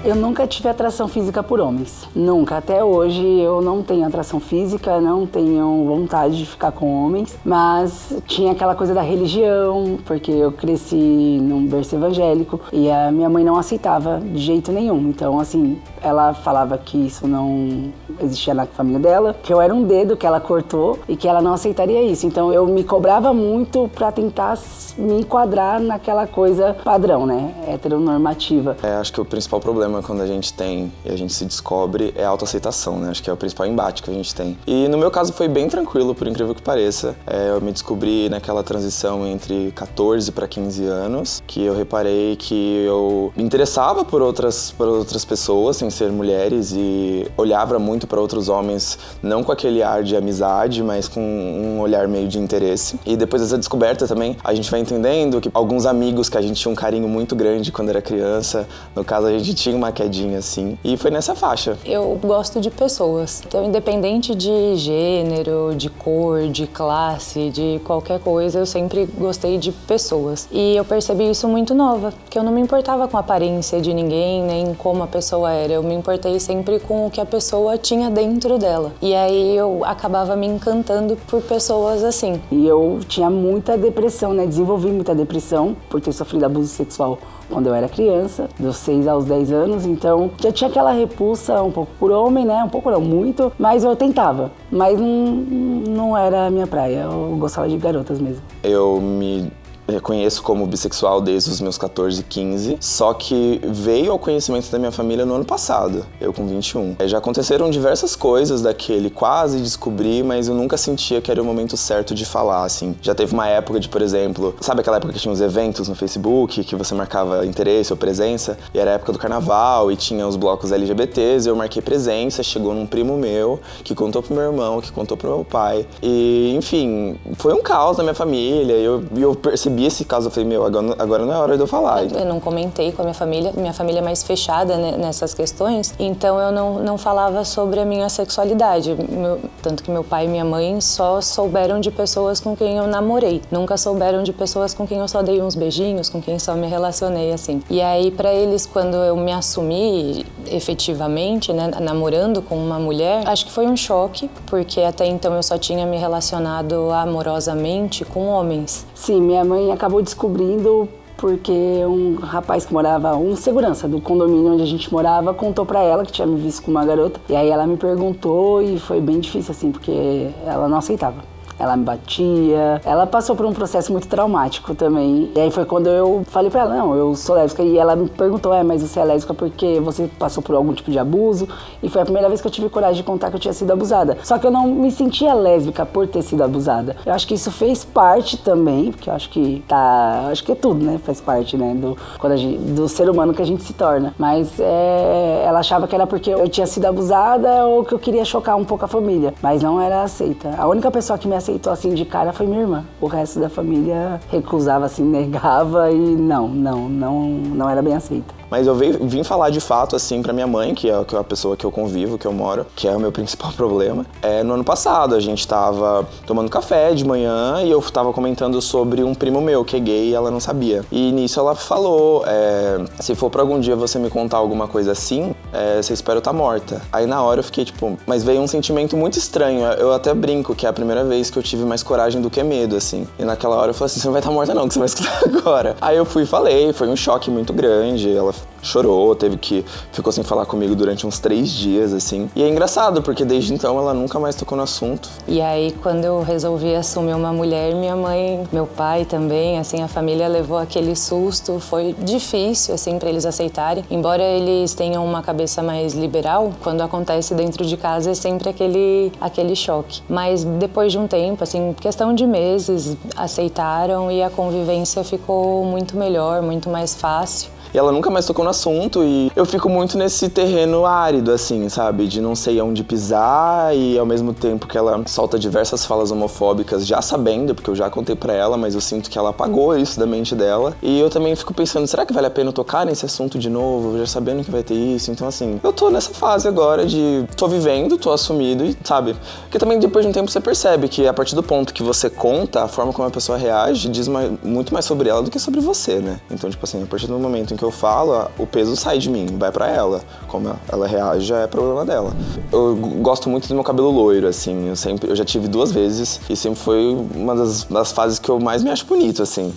Eu nunca tive atração física por homens. Nunca. Até hoje eu não tenho atração física, não tenho vontade de ficar com homens, mas tinha aquela coisa da religião, porque eu cresci num berço evangélico e a minha mãe não aceitava de jeito nenhum. Então, assim, ela falava que isso não existia na família dela, que eu era um dedo que ela cortou e que ela não aceitaria isso. Então, eu me cobrava muito pra tentar me enquadrar naquela coisa padrão, né? Heteronormativa. Acho que o principal problema quando a gente tem e a gente se descobre é a autoaceitação, né? Acho que é o principal embate que a gente tem. E no meu caso foi bem tranquilo, por incrível que pareça. Eu me descobri naquela transição entre 14 para 15 anos, que eu reparei que eu me interessava por outras pessoas, sem ser mulheres, e olhava muito para outros homens, não com aquele ar de amizade, mas com um olhar meio de interesse. E depois dessa descoberta também, a gente vai entendendo que alguns amigos que a gente tinha um carinho muito grande quando era criança, no caso a gente tinha uma quedinha assim, e foi nessa faixa. Eu gosto de pessoas, então independente de gênero, de cor, de classe, de qualquer coisa, eu sempre gostei de pessoas. E eu percebi isso muito nova, que eu não me importava com a aparência de ninguém, nem como a pessoa era, eu me importei sempre com o que a pessoa tinha dentro dela. E aí eu acabava me encantando por pessoas assim. E eu tinha muita depressão, né? Desenvolvi muita depressão por ter sofrido abuso sexual quando eu era criança, dos 6 aos 10 anos, então já tinha aquela repulsa um pouco por homem, né? Um pouco não, muito, mas eu tentava. Mas não era a minha praia, eu gostava de garotas mesmo. Eu me reconheço como bissexual desde os meus 14, 15, só que veio ao conhecimento da minha família no ano passado, eu com 21. Já aconteceram diversas coisas daquele quase descobrir, mas eu nunca sentia que era o momento certo de falar, assim. Já teve uma época de, por exemplo, sabe aquela época que tinha os eventos no Facebook, que você marcava interesse ou presença? E era a época do carnaval e tinha os blocos LGBTs, eu marquei presença, chegou num primo meu, que contou pro meu irmão, que contou pro meu pai. E, enfim, foi um caos na minha família, e eu percebi esse caso, eu falei, agora não é hora de eu falar. Eu não comentei com a minha família é mais fechada, né, nessas questões, então eu não falava sobre a minha sexualidade, tanto que meu pai e minha mãe só souberam de pessoas com quem eu namorei, nunca souberam de pessoas com quem eu só dei uns beijinhos, com quem só me relacionei, assim. E aí, pra eles, quando eu me assumi efetivamente, né, namorando com uma mulher, acho que foi um choque, porque até então eu só tinha me relacionado amorosamente com homens. Sim, minha mãe acabou descobrindo porque um rapaz que morava, um segurança do condomínio onde a gente morava, contou pra ela que tinha me visto com uma garota. E aí ela me perguntou e foi bem difícil, assim, porque ela não aceitava. Ela me batia, ela passou por um processo muito traumático também. E aí foi quando eu falei pra ela, não, eu sou lésbica. E ela me perguntou, mas você é lésbica porque você passou por algum tipo de abuso? E foi a primeira vez que eu tive coragem de contar que eu tinha sido abusada. Só que eu não me sentia lésbica por ter sido abusada. Eu acho que isso fez parte também, porque eu acho que acho que é tudo, né? Faz parte, né? Do ser humano que a gente se torna. Mas ela achava que era porque eu tinha sido abusada ou que eu queria chocar um pouco a família. Mas não era aceita. A única pessoa que me aceitou assim de cara foi minha irmã. O resto da família recusava, assim, negava e não era bem aceita. Mas eu vim falar de fato, assim, pra minha mãe, que é a pessoa que eu convivo, que eu moro, que é o meu principal problema. No ano passado, a gente tava tomando café de manhã e eu tava comentando sobre um primo meu, que é gay, e ela não sabia. E nisso ela falou, se for pra algum dia você me contar alguma coisa assim, você espera eu estar morta. Aí na hora eu fiquei tipo, mas veio um sentimento muito estranho. Eu até brinco que é a primeira vez que eu tive mais coragem do que medo, assim. E naquela hora eu falei assim, você não vai estar morta não, que você vai escutar agora. Aí eu fui e falei, foi um choque muito grande, ela chorou, ficou sem falar comigo durante uns 3 dias, assim. E é engraçado, porque desde então ela nunca mais tocou no assunto. E aí, quando eu resolvi assumir uma mulher, minha mãe, meu pai também, assim, a família levou aquele susto. Foi difícil, assim, pra eles aceitarem. Embora eles tenham uma cabeça mais liberal, quando acontece dentro de casa é sempre aquele choque. Mas depois de um tempo, assim, questão de meses, aceitaram e a convivência ficou muito melhor, muito mais fácil. E ela nunca mais tocou no assunto e eu fico muito nesse terreno árido, assim, sabe? De não sei onde pisar e ao mesmo tempo que ela solta diversas falas homofóbicas, já sabendo, porque eu já contei pra ela, mas eu sinto que ela apagou isso da mente dela. E eu também fico pensando, será que vale a pena tocar nesse assunto de novo, já sabendo que vai ter isso? Então, assim, eu tô nessa fase agora de tô vivendo, tô assumido e, sabe? Porque também depois de um tempo você percebe que a partir do ponto que você conta, a forma como a pessoa reage diz muito mais sobre ela do que sobre você, né? Então, tipo assim, a partir do momento em que eu falo, o peso sai de mim, vai pra ela. Como ela reage, já é problema dela. Eu gosto muito do meu cabelo loiro, assim. Eu já tive 2 vezes e sempre foi uma das fases que eu mais me acho bonito, assim.